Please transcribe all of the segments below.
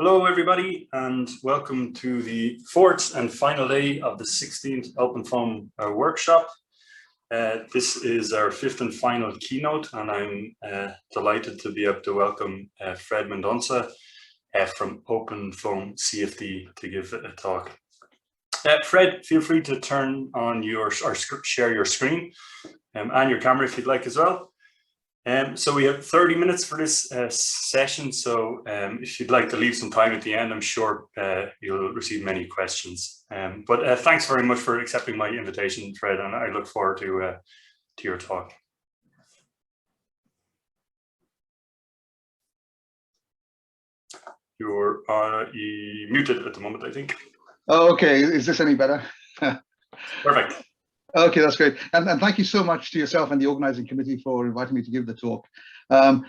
Hello, everybody, and welcome to the fourth and final day of the 16th OpenFOAM Workshop. This is our fifth and final keynote, and I'm delighted to be able to welcome Fred Mendonca from OpenFOAM CFD to give a talk. Fred, feel free to turn on or share your screen and your camera if you'd like as well. So we have 30 minutes for this session, so if you'd like to leave some time at the end, I'm sure you'll receive many questions. But thanks very much for accepting my invitation, Fred, and I look forward to your talk. You're muted at the moment, I think. Oh, okay. Is this any better? Perfect. Okay, that's great. And thank you so much to yourself and the organizing committee for inviting me to give the talk. I'm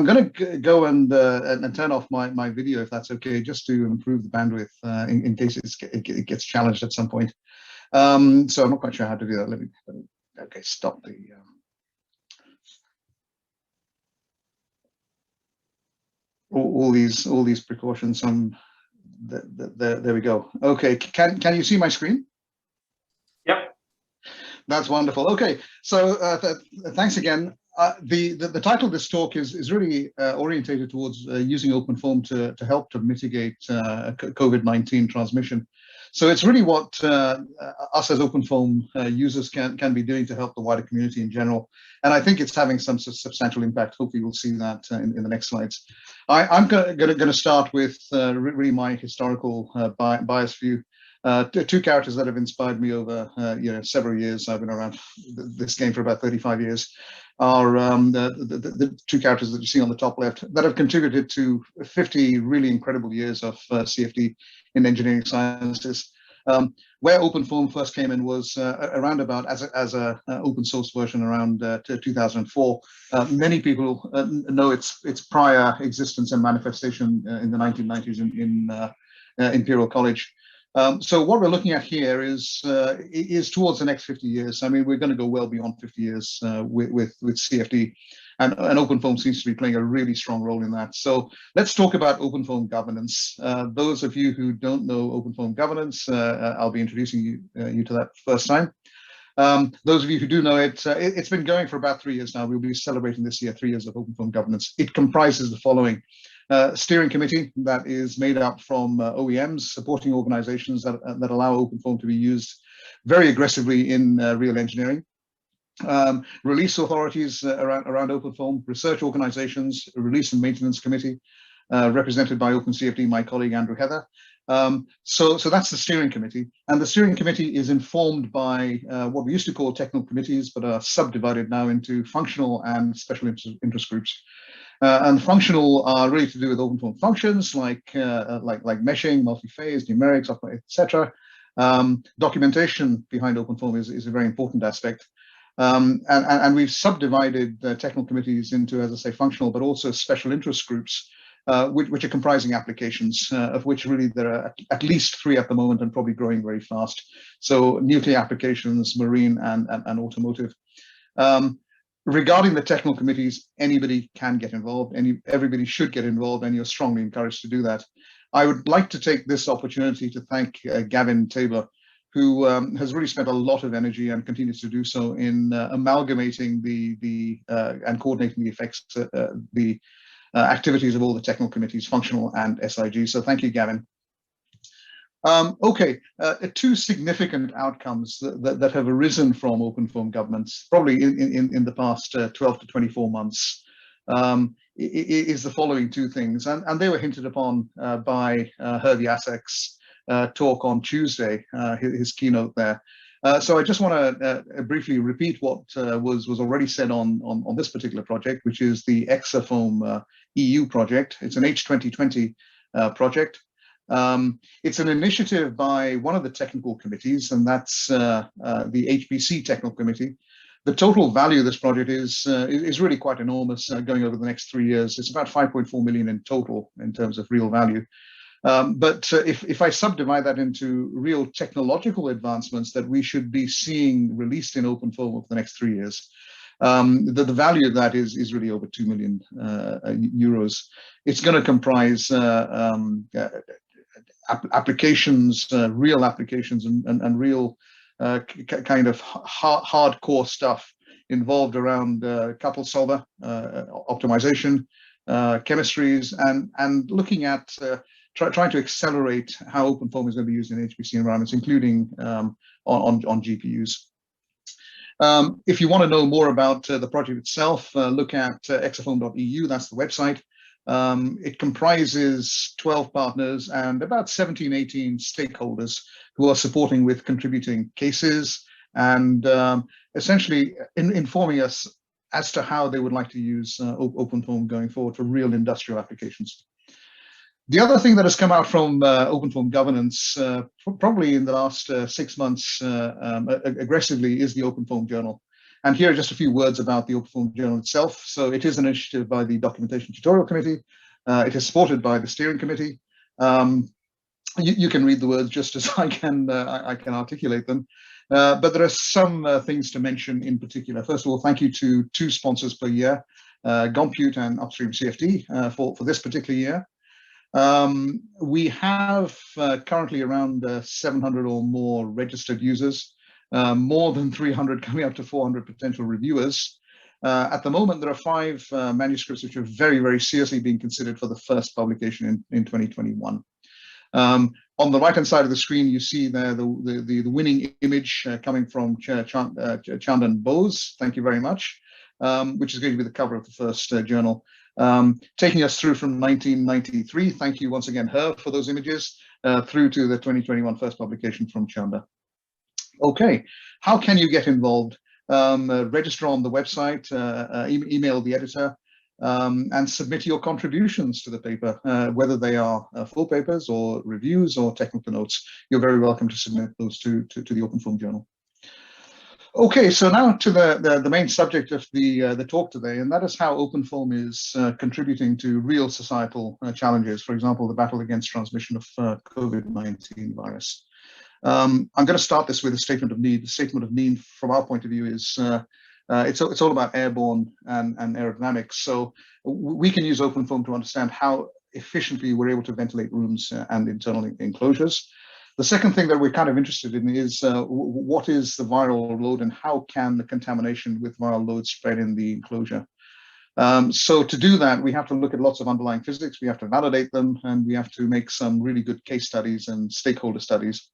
going to go and turn off my video, if that's okay, just to improve the bandwidth in case it gets challenged at some point. So I'm not quite sure how to do that. Let me okay, stop the. All these precautions. There we go. Okay, can you see my screen? Yep. That's wonderful. Okay, so thanks again. The title of this talk is really orientated towards using OpenFOAM to help to mitigate COVID-19 transmission. So it's really what us as OpenFOAM users can be doing to help the wider community in general. And I think it's having some substantial impact. Hopefully we'll see that in the next slides. I'm going to start with really my historical bias view. Two characters that have inspired me over several years. I've been around this game for about 35 years. Are the two characters that you see on the top left that have contributed to 50 really incredible years of CFD in engineering sciences. Where OpenFOAM first came in was around about as a open source version around 2004. Many people know its prior existence and manifestation in the 1990s in Imperial College. So what we're looking at here is towards the next 50 years. I mean, we're going to go well beyond 50 years with CFD, and OpenFOAM seems to be playing a really strong role in that. So let's talk about OpenFOAM Governance. Those of you who don't know OpenFOAM Governance, I'll be introducing you to that first time. Those of you who do know it, it's been going for about 3 years now. We'll be celebrating this year 3 years of OpenFOAM Governance. It comprises the following. Steering committee that is made up from OEMs, supporting organizations that allow OpenFOAM to be used very aggressively in real engineering. Release authorities around OpenFOAM, research organizations, release and maintenance committee, represented by OpenCFD, my colleague Andrew Heather. So that's the steering committee, and the steering committee is informed by what we used to call technical committees, but are subdivided now into functional and special interest groups. And functional are really to do with OpenFOAM functions like meshing, multi-phase, numerics, etc. Documentation behind OpenFOAM is a very important aspect. And we've subdivided technical committees into, as I say, functional, but also special interest groups, which are comprising applications, of which really there are at least 3 at the moment and probably growing very fast. So nuclear applications, marine, and automotive. Regarding the technical committees, anybody can get involved, everybody should get involved, and you're strongly encouraged to do that. I would like to take this opportunity to thank Gavin Tabler, who has really spent a lot of energy and continues to do so in amalgamating and coordinating the effects, the activities of all the technical committees, functional and SIG. So thank you, Gavin. Okay, 2 significant outcomes that have arisen from OpenFOAM governance, probably in the past 12 to 24 months, is the following 2 things, and they were hinted upon by Hervé Assek's talk on Tuesday, his keynote there. So I just want to briefly repeat what was already said on this particular project, which is the Exoform EU project. It's an H2020 project. It's an initiative by one of the technical committees, and that's the HPC technical committee. The total value of this project is really quite enormous, going over the next 3 years. It's about 5.4 million in total in terms of real value. But if I subdivide that into real technological advancements that we should be seeing released in OpenFOAM over the next 3 years, The value of that is really over 2 million euros. It's going to comprise applications, real applications, and real kind of hardcore stuff involved around couple solver optimization, chemistries, and looking at trying to accelerate how OpenFOAM is going to be used in HPC environments, including on GPUs. If you want to know more about the project itself, look at Exoform EU. That's the website. It comprises 12 partners and about 17, 18 stakeholders who are supporting with contributing cases and essentially informing us as to how they would like to use OpenFOAM going forward for real industrial applications. The other thing that has come out from OpenFOAM Governance, probably in the last 6 months aggressively, is the OpenFOAM Journal. And here are just a few words about the OpenFOAM Journal itself. So it is an initiative by the Documentation Tutorial Committee. It is supported by the Steering Committee. You can read the words just as I can articulate them. But there are some things to mention in particular. First of all, thank you to 2 sponsors per year, Compute and Upstream CFD for this particular year. We have currently around 700 or more registered users, more than 300 coming up to 400 potential reviewers. At the moment, there are 5 manuscripts which are very, very seriously being considered for the first publication in 2021. On the right-hand side of the screen, you see there the winning image coming from Chandan Bose. Thank you very much, which is going to be the cover of the first journal. Taking us through from 1993. Thank you once again, her, for those images, through to the 2021 first publication from Chanda. Okay, how can you get involved? Register on the website, email the editor, and submit your contributions to the paper, whether they are full papers or reviews or technical notes. You're very welcome to submit those to the OpenFOAM Journal. Okay, so now to the main subject of the talk today, and that is how OpenFOAM is contributing to real societal challenges. For example, the battle against transmission of COVID-19 virus. I'm going to start this with a statement of need. The statement of need, from our point of view, is it's all about airborne and aerodynamics. So we can use OpenFOAM to understand how efficiently we're able to ventilate rooms and internal enclosures. The second thing that we're kind of interested in is what is the viral load and how can the contamination with viral load spread in the enclosure. So to do that, we have to look at lots of underlying physics, we have to validate them, and we have to make some really good case studies and stakeholder studies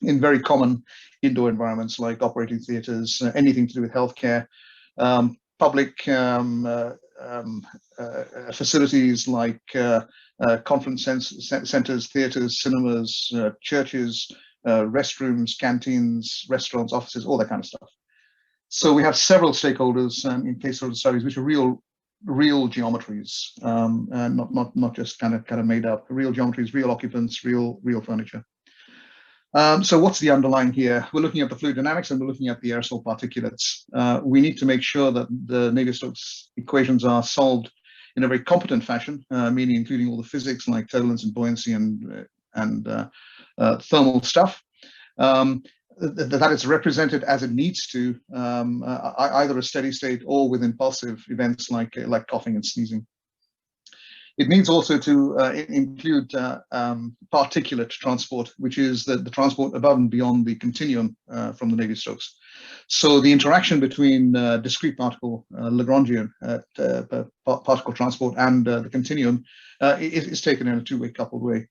in very common indoor environments like operating theaters, anything to do with healthcare, public facilities like conference centers, theaters, cinemas, churches, restrooms, canteens, restaurants, offices, all that kind of stuff. So we have several stakeholders in case studies which are real geometries, not just kind of made up. Real geometries, real occupants, real furniture. So what's the underlying here? We're looking at the fluid dynamics and we're looking at the aerosol particulates. We need to make sure that the Navier-Stokes equations are solved in a very competent fashion, meaning including all the physics like turbulence and buoyancy and thermal stuff. That it's represented as it needs to, either a steady state or with impulsive events like coughing and sneezing. It needs also to include particulate transport, which is the transport above and beyond the continuum from the Navier-Stokes. So the interaction between discrete particle Lagrangian particle transport and the continuum is taken in a two-way coupled way.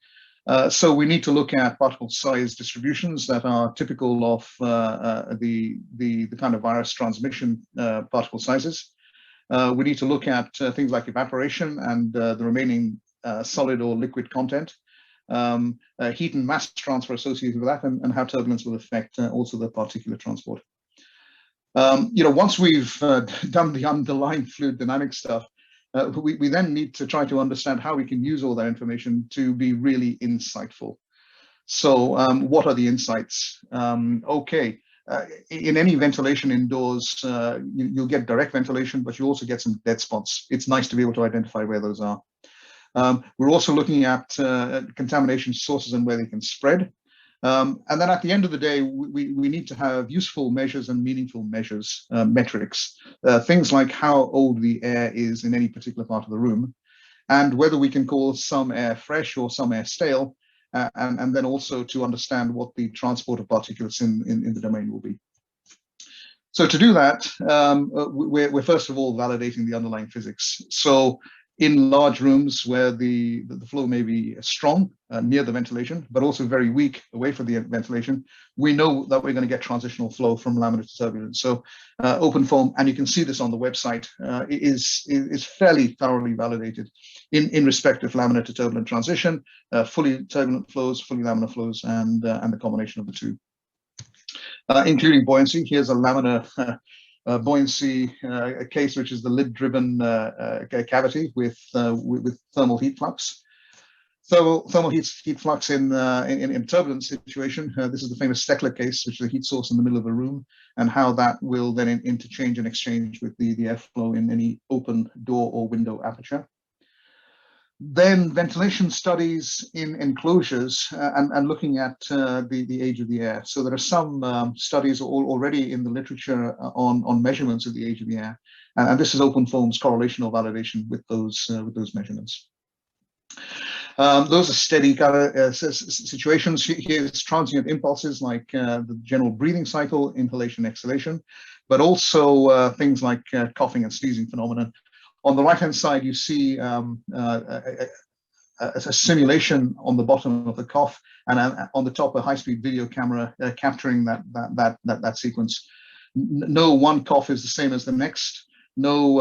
So we need to look at particle size distributions that are typical of the kind of virus transmission particle sizes. We need to look at things like evaporation and the remaining solid or liquid content, heat and mass transfer associated with that, and how turbulence will affect also the particulate transport. Once we've done the underlying fluid dynamic stuff, we then need to try to understand how we can use all that information to be really insightful. So what are the insights? In any ventilation indoors, you'll get direct ventilation, but you'll also get some dead spots. It's nice to be able to identify where those are. We're also looking at contamination sources and where they can spread. And then at the end of the day, we need to have useful measures and meaningful measures, metrics, things like how old the air is in any particular part of the room, and whether we can call some air fresh or some air stale, and then also to understand what the transport of particulates in the domain will be. So to do that, we're first of all validating the underlying physics. So in large rooms where the flow may be strong near the ventilation, but also very weak away from the ventilation, we know that we're going to get transitional flow from laminar to turbulent. So OpenFOAM, and you can see this on the website, is fairly thoroughly validated in respect of laminar to turbulent transition, fully turbulent flows, fully laminar flows, and the combination of the two. Including buoyancy. Here's a laminar buoyancy case, which is the lid-driven cavity with thermal heat flux. So thermal heat flux in turbulent situation. This is the famous Steckler case, which is a heat source in the middle of a room, and how that will then interchange and exchange with the airflow in any open door or window aperture. Then ventilation studies in enclosures and looking at the age of the air. So there are some studies already in the literature on measurements of the age of the air, and this is OpenFOAM's correlational validation with those measurements. Those are steady kind of situations. Here's transient impulses like the general breathing cycle, inhalation, exhalation, but also things like coughing and sneezing phenomenon. On the right-hand side, you see a simulation on the bottom of the cough, and on the top, a high-speed video camera capturing that sequence. No one cough is the same as the next. No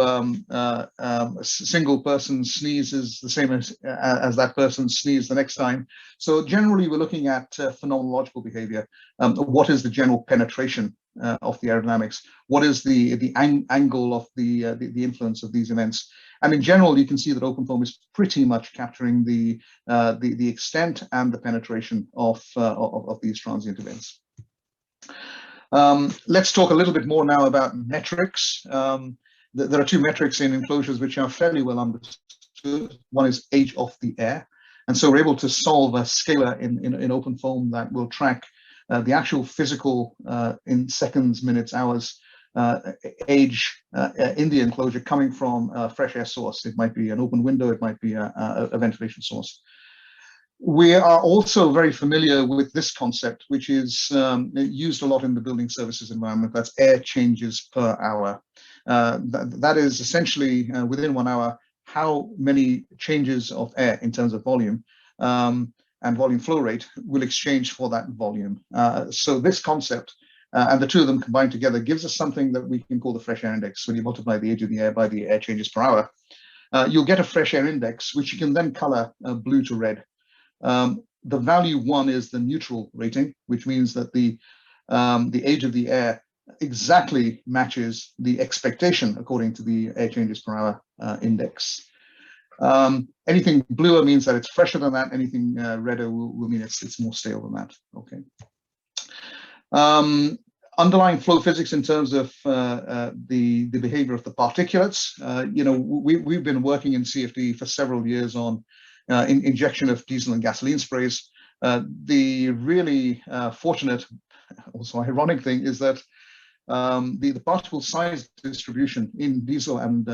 single person sneezes the same as that person sneezed the next time. So generally, we're looking at phenomenological behavior. What is the general penetration of the aerodynamics? What is the angle of the influence of these events? And in general, you can see that OpenFOAM is pretty much capturing the extent and the penetration of these transient events. Let's talk a little bit more now about metrics. There are two metrics in enclosures which are fairly well understood. One is age of the air. And so we're able to solve a scalar in OpenFOAM that will track the actual physical in seconds, minutes, hours, age in the enclosure coming from a fresh air source. It might be an open window, it might be a ventilation source. We are also very familiar with this concept, which is used a lot in the building services environment. That's air changes per hour. That is essentially within 1 hour, how many changes of air in terms of volume and volume flow rate will exchange for that volume. So this concept and the two of them combined together gives us something that we can call the fresh air index. When you multiply the age of the air by the air changes per hour, you'll get a fresh air index, which you can then color blue to red. The value 1 is the neutral rating, which means that the age of the air exactly matches the expectation according to the air changes per hour index. Anything bluer means that it's fresher than that. Anything redder will mean it's more stale than that. Okay. Underlying flow physics in terms of the behavior of the particulates. We've been working in CFD for several years on injection of diesel and gasoline sprays. The really fortunate, also ironic thing is that the particle size distribution in diesel and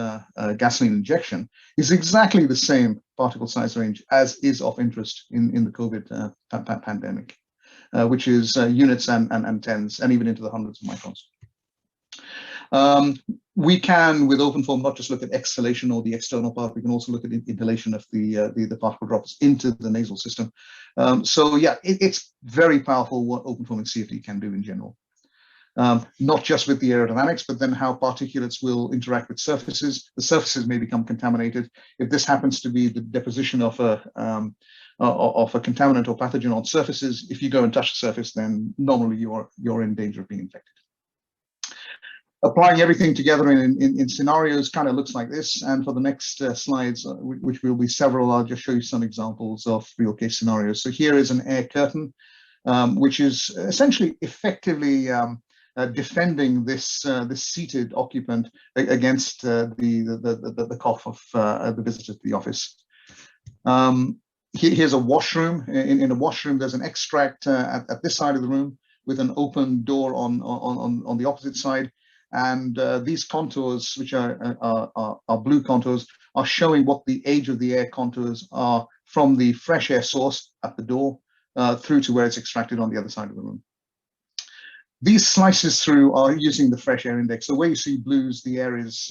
gasoline injection is exactly the same particle size range as is of interest in the COVID pandemic, which is units and tens, and even into the hundreds of microns. We can, with OpenFOAM, not just look at exhalation or the external part, we can also look at inhalation of the particle drops into the nasal system. So yeah, it's very powerful what OpenFOAM and CFD can do in general. Not just with the aerodynamics, but then how particulates will interact with surfaces. The surfaces may become contaminated. If this happens to be the deposition of a contaminant or pathogen on surfaces, if you go and touch the surface, then normally you're in danger of being infected. Applying everything together in scenarios kind of looks like this. And for the next slides, which will be several, I'll just show you some examples of real case scenarios. So here is an air curtain, which is essentially effectively defending this seated occupant against the cough of the visitor to the office. Here's a washroom. In a washroom, there's an extract at this side of the room with an open door on the opposite side. And these contours, which are blue contours, are showing what the age of the air contours are from the fresh air source at the door through to where it's extracted on the other side of the room. These slices through are using the fresh air index. So where you see blues, the air is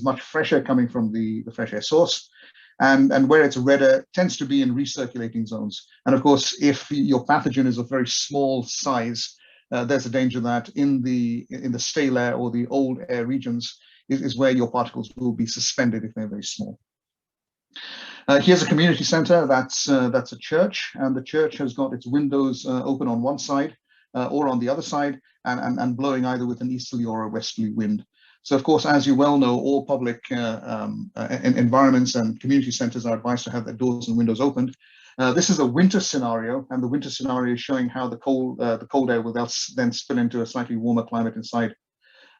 much fresher coming from the fresh air source. And where it's redder tends to be in recirculating zones. And of course, if your pathogen is of very small size, there's a danger that in the stale air or the old air regions is where your particles will be suspended if they're very small. Here's a community center. That's a church, and the church has got its windows open on one side or on the other side, and blowing either with an easterly or a westerly wind. So of course, as you well know, all public environments and community centers are advised to have their doors and windows opened. This is a winter scenario, and the winter scenario is showing how the cold air will then spill into a slightly warmer climate inside,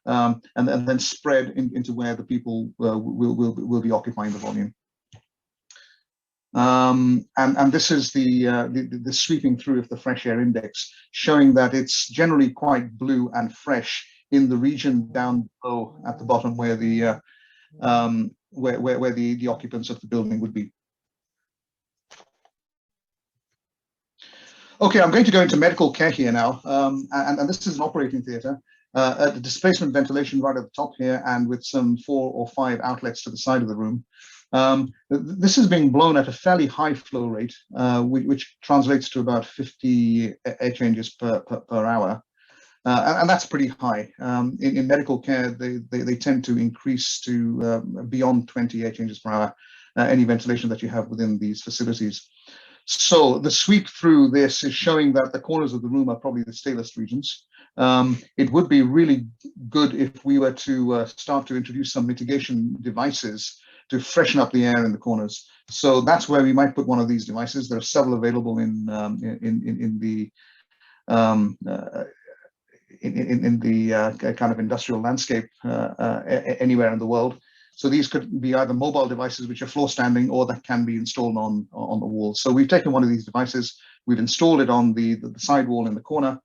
and then spread into where the people will be occupying the volume. And this is the sweeping through of the fresh air index, showing that it's generally quite blue and fresh in the region down below at the bottom where the occupants of the building would be. Okay, I'm going to go into medical care here now, and this is an operating theatre. The displacement ventilation right at the top here, and with some 4 or 5 outlets to the side of the room. This is being blown at a fairly high flow rate, which translates to about 50 air changes per hour. And that's pretty high. In medical care, they tend to increase to beyond 20 air changes per hour, any ventilation that you have within these facilities. So the sweep through this is showing that the corners of the room are probably the stalest regions. It would be really good if we were to start to introduce some mitigation devices to freshen up the air in the corners. So that's where we might put one of these devices. There are several available in the kind of industrial landscape anywhere in the world. So these could be either mobile devices which are floor standing, or that can be installed on the wall. So we've taken one of these devices, we've installed it on the side wall in the corner,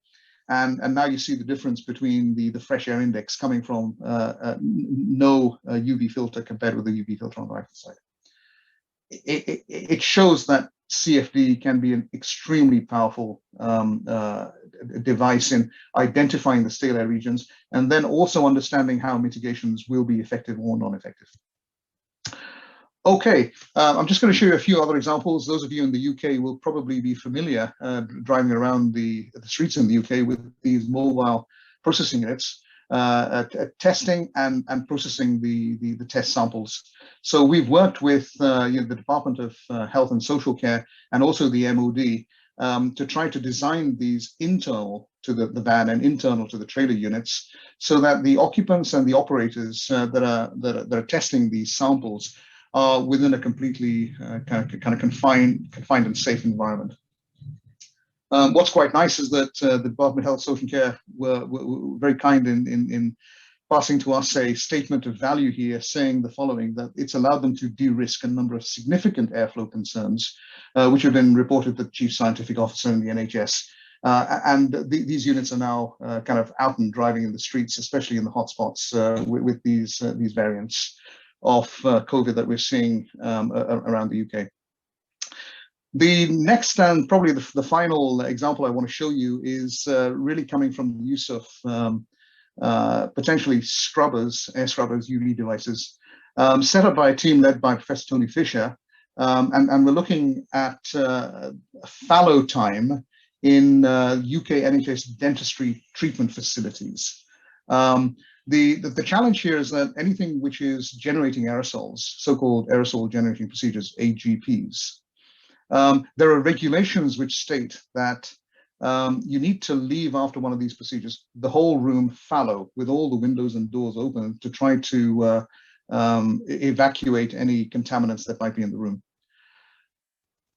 and now you see the difference between the fresh air index coming from no UV filter compared with the UV filter on the right side. It shows that CFD can be an extremely powerful device in identifying the stale air regions, and then also understanding how mitigations will be effective or non-effective. Okay, I'm just going to show you a few other examples. Those of you in the UK will probably be familiar driving around the streets in the UK with these mobile processing units, testing and processing the test samples. So we've worked with the Department of Health and Social Care and also the MOD to try to design these internal to the van and internal to the trailer units, so that the occupants and the operators that are testing these samples are within a completely kind of confined and safe environment. What's quite nice is that the Department of Health, Social Care were very kind in passing to us a statement of value here, saying the following: that it's allowed them to de-risk a number of significant airflow concerns, which have been reported to the Chief Scientific Officer in the NHS. These units are now kind of out and driving in the streets, especially in the hotspots with these variants of COVID that we're seeing around the UK. The next and probably the final example I want to show you is really coming from the use of potentially scrubbers, air scrubbers, UV devices, set up by a team led by Professor Tony Fisher. And we're looking at fallow time in UK NHS dentistry treatment facilities. The challenge here is that anything which is generating aerosols, so-called aerosol generating procedures, AGPs, there are regulations which state that you need to leave after one of these procedures the whole room fallow with all the windows and doors open to try to evacuate any contaminants that might be in the room.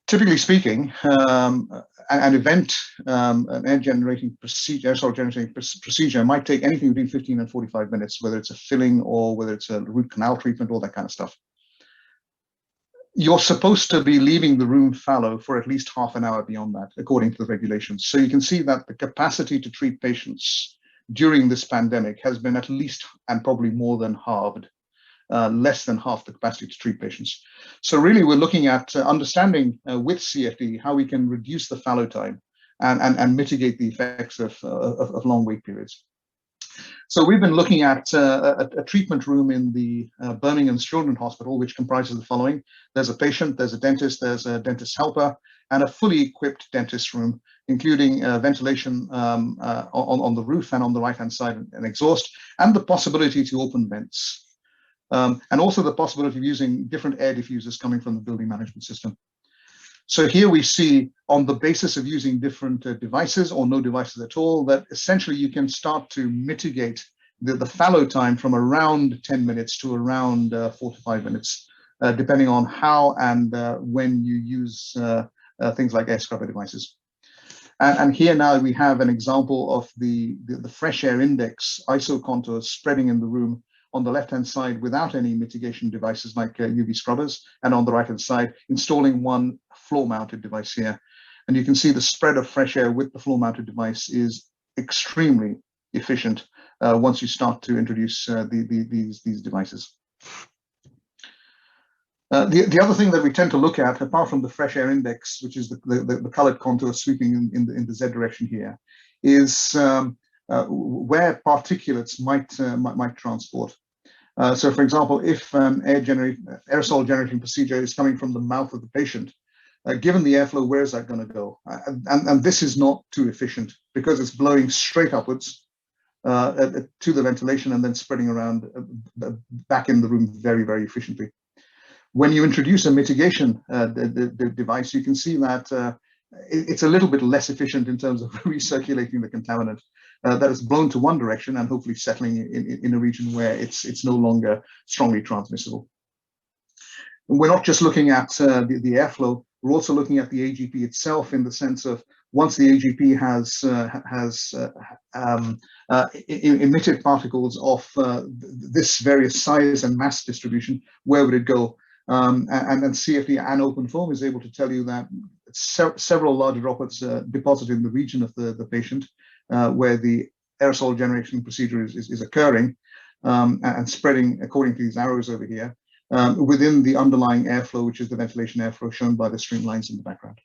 Typically speaking, an event, an air generating procedure, aerosol generating procedure might take anything between 15 and 45 minutes, whether it's a filling or whether it's a root canal treatment, all that kind of stuff. you're supposed to be leaving the room fallow for at least half an hour beyond that, according to the regulations. So you can see that the capacity to treat patients during this pandemic has been at least and probably more than halved, less than half the capacity to treat patients. So really, we're looking at understanding with CFD how we can reduce the fallow time and mitigate the effects of long wait periods. So we've been looking at a treatment room in the Birmingham's Children's Hospital, which comprises the following. There's a patient, there's a dentist, there's a dentist helper, and a fully equipped dentist room, including ventilation on the roof and on the right-hand side, an exhaust, and the possibility to open vents. And also the possibility of using different air diffusers coming from the building management system. So here we see, on the basis of using different devices or no devices at all, that essentially you can start to mitigate the fallow time from around 10 minutes to around 4 to 5 minutes, depending on how and when you use things like air scrubber devices. And here now we have an example of the fresh air index ISO contours spreading in the room on the left-hand side without any mitigation devices like UV scrubbers, and on the right-hand side, installing one floor-mounted device here. And you can see the spread of fresh air with the floor-mounted device is extremely efficient once you start to introduce these devices. The other thing that we tend to look at, apart from the fresh air index, which is the colored contour sweeping in the Z direction here, is where particulates might transport. So, for example, if an aerosol generating procedure is coming from the mouth of the patient, given the airflow, where is that going to go? And this is not too efficient because it's blowing straight upwards to the ventilation and then spreading around back in the room very, very efficiently. When you introduce a mitigation device, you can see that it's a little bit less efficient in terms of recirculating the contaminant. That is blown to one direction and hopefully settling in a region where it's no longer strongly transmissible. And we're not just looking at the airflow, we're also looking at the AGP itself, in the sense of once the AGP has emitted particles of this various size and mass distribution, where would it go? And CFD and OpenFOAM is able to tell you that several larger droplets deposit in the region of the patient, where the aerosol generation procedure is occurring, and spreading according to these arrows over here, within the underlying airflow, which is the ventilation airflow shown by the streamlines in the background.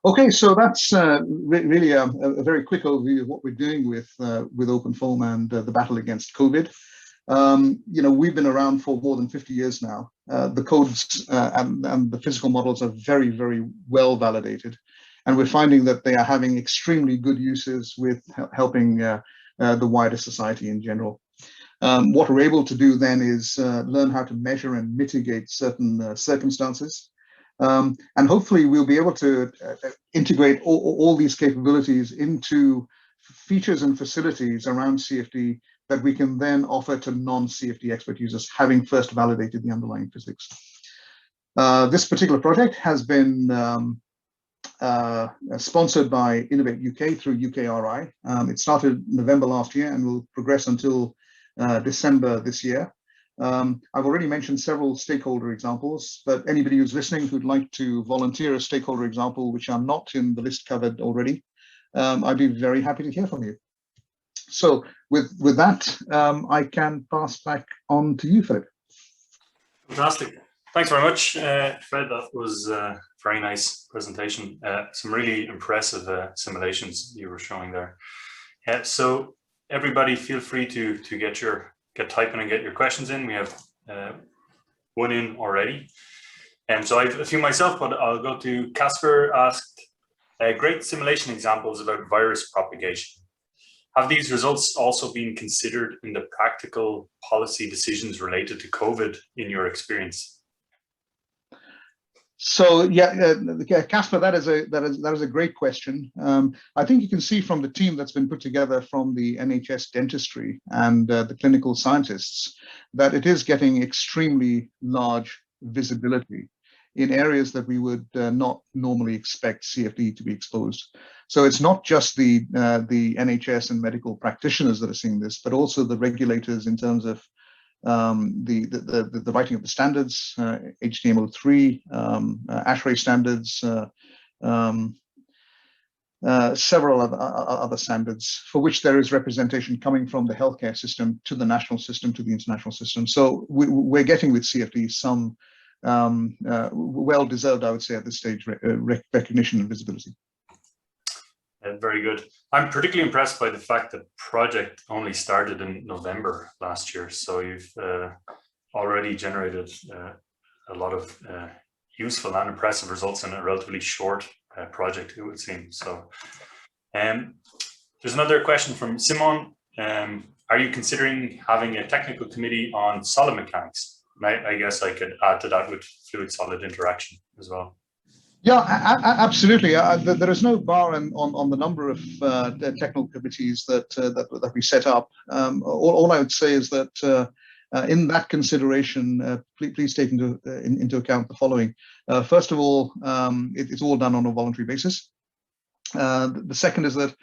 Okay, so that's really a very quick overview of what we're doing with OpenFOAM and the battle against COVID. You know, we've been around for more than 50 years now. The codes and the physical models are very, very well validated. And we're finding that they are having extremely good uses with helping the wider society in general. What we're able to do then is learn how to measure and mitigate certain circumstances. And hopefully we'll be able to integrate all these capabilities into features and facilities around CFD that we can then offer to non-CFD expert users, having first validated the underlying physics. This particular project has been sponsored by Innovate UK through UKRI. It started November last year and will progress until December this year. I've already mentioned several stakeholder examples, but anybody who's listening who'd like to volunteer a stakeholder example, which are not in the list covered already, I'd be very happy to hear from you. So with that, I can pass back on to you, Philip. Fantastic. Thanks very much, Fred. That was a very nice presentation. Some really impressive simulations you were showing there. So everybody feel free to get typing and get your questions in. We have one in already. And so I have a few myself, but I'll go to Casper. Asked, great simulation examples about virus propagation. Have these results also been considered in the practical policy decisions related to COVID in your experience? So yeah, Casper, that is a great question. I think you can see from the team that's been put together from the NHS dentistry and the clinical scientists that it is getting extremely large visibility in areas that we would not normally expect CFD to be exposed. So it's not just the NHS and medical practitioners that are seeing this, but also the regulators in terms of the writing of the standards, HTML3, ASHRAE standards, several other standards for which there is representation coming from the healthcare system to the national system to the international system. So we're getting with CFD some well-deserved, I would say, at this stage, recognition and visibility. Very good. I'm particularly impressed by the fact that the project only started in November last year. So you've already generated a lot of useful and impressive results in a relatively short project, it would seem. So there's another question from Simon. Are you considering having a technical committee on solid mechanics? I guess I could add to that with fluid-solid interaction as well. Yeah, absolutely. There is no bar on the number of technical committees that we set up. All I would say is that in that consideration, please take into account the following. First of all, it's all done on a voluntary basis. The second is that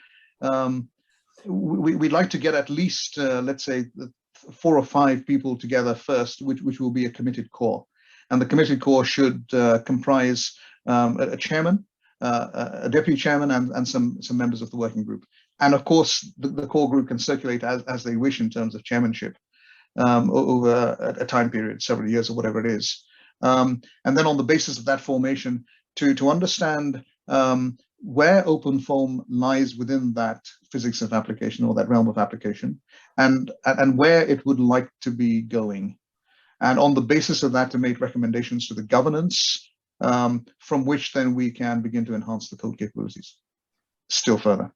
we'd like to get at least, let's say, 4 or 5 people together first, which will be a committed core. And the committed core should comprise a chairman, a deputy chairman, and some members of the working group. And of course, the core group can circulate as they wish in terms of chairmanship over a time period, several years or whatever it is. And then on the basis of that formation, to understand where OpenFOAM lies within that physics of application or that realm of application, and where it would like to be going. And on the basis of that, to make recommendations to the governance, from which then we can begin to enhance the code capabilities still further.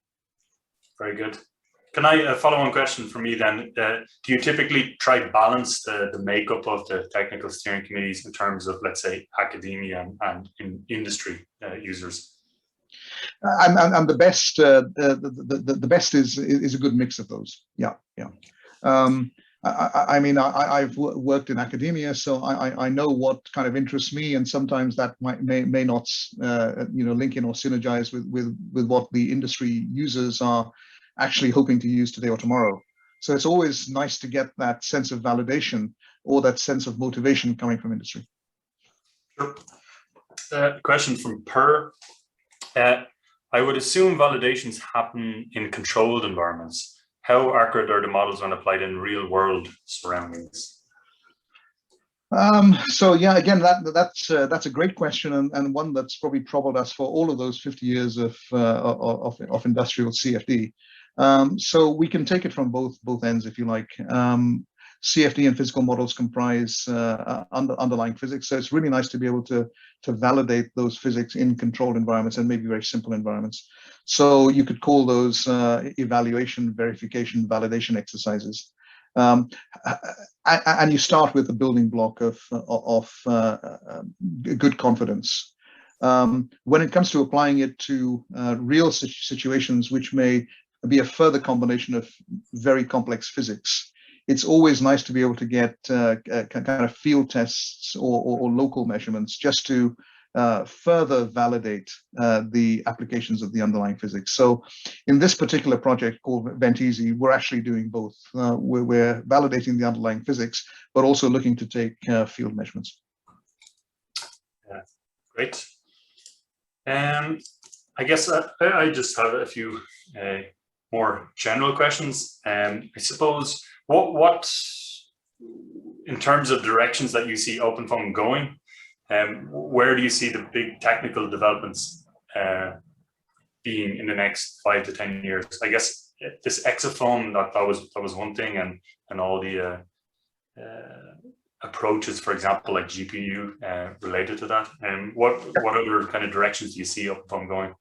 Very good. Can I follow on question from me then? Do you typically try to balance the makeup of the technical steering committees in terms of, let's say, academia and industry users? And the best, the best is a good mix of those. Yeah. I mean, I've worked in academia, so I know what kind of interests me, and sometimes that may not, link in or synergize with what the industry users are actually hoping to use today or tomorrow. So it's always nice to get that sense of validation or that sense of motivation coming from industry. Sure. Question from Per. I would assume validations happen in controlled environments. How accurate are the models when applied in real world surroundings? So yeah, again, that's a great question, and one that's probably troubled us for all of those 50 years of industrial CFD. So we can take it from both ends, if you like. CFD and physical models comprise underlying physics, so it's really nice to be able to validate those physics in controlled environments and maybe very simple environments. So you could call those evaluation, verification, validation exercises. And you start with the building block of good confidence. When it comes to applying it to real situations, which may be a further combination of very complex physics, it's always nice to be able to get kind of field tests or local measurements just to further validate the applications of the underlying physics. So in this particular project called VentEasy, we're actually doing both. We're validating the underlying physics, but also looking to take field measurements. Yeah, great. I guess I just have a few more general questions. I suppose, what in terms of directions that you see OpenFOAM going, where do you see the big technical developments being in the next 5 to 10 years? I guess this Exoform, that was one thing, and all the approaches, for example, like GPU related to that. And what other kind of directions do you see OpenFOAM going?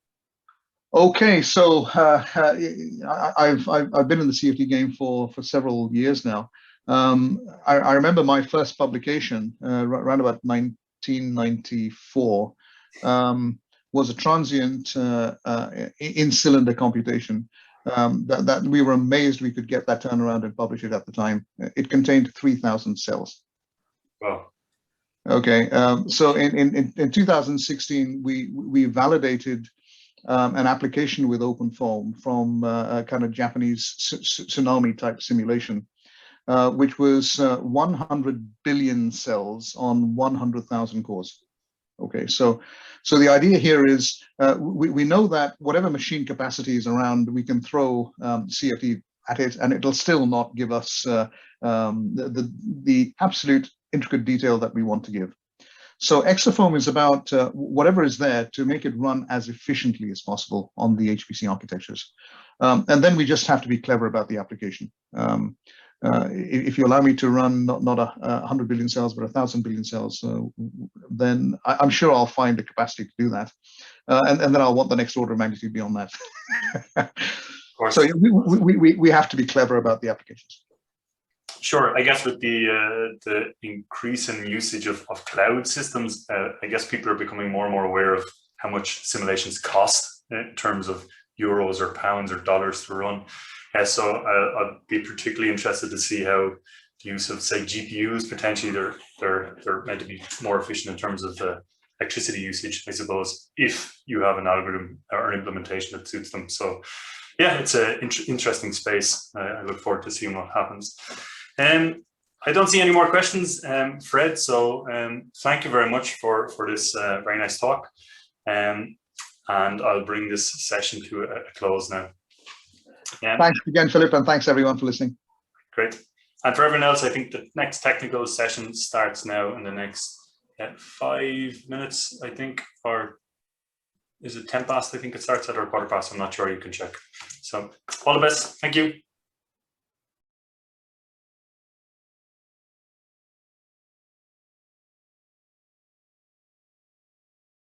Okay, so I've been in the CFD game for several years now. I remember my first publication around about 1994 was a transient in-cylinder computation that we were amazed we could get that turnaround and publish it at the time. It contained 3,000 cells. Wow. Okay, so in 2016 we validated an application with OpenFOAM from a kind of Japanese tsunami type simulation. which was 100 billion cells on 100,000 cores. Okay, so the idea here is we know that whatever machine capacity is around, we can throw CFD at it, and it'll still not give us the absolute intricate detail that we want to give. So Exoform is about whatever is there to make it run as efficiently as possible on the HPC architectures. And then we just have to be clever about the application. If you allow me to run not 100 billion cells, but 1,000 billion cells, then I'm sure I'll find the capacity to do that. And then I'll want the next order of magnitude beyond that. So we have to be clever about the applications. Sure. I guess with the increase in usage of cloud systems, I guess people are becoming more and more aware of how much simulations cost in terms of euros or pounds or dollars to run. So I'd be particularly interested to see how the use of, say, GPUs, potentially they're meant to be more efficient in terms of electricity usage, I suppose, if you have an algorithm or an implementation that suits them. So yeah, it's an interesting space. I look forward to seeing what happens. I don't see any more questions, Fred, so thank you very much for this very nice talk. And I'll bring this session to a close now. Yeah. Thanks again, Philip, and thanks everyone for listening. Great. And for everyone else, I think the next technical session starts now in the next 5 minutes, I think, or is it 10 past? I think it starts at or 15 past. I'm not sure, you can check. So all the best. Thank you.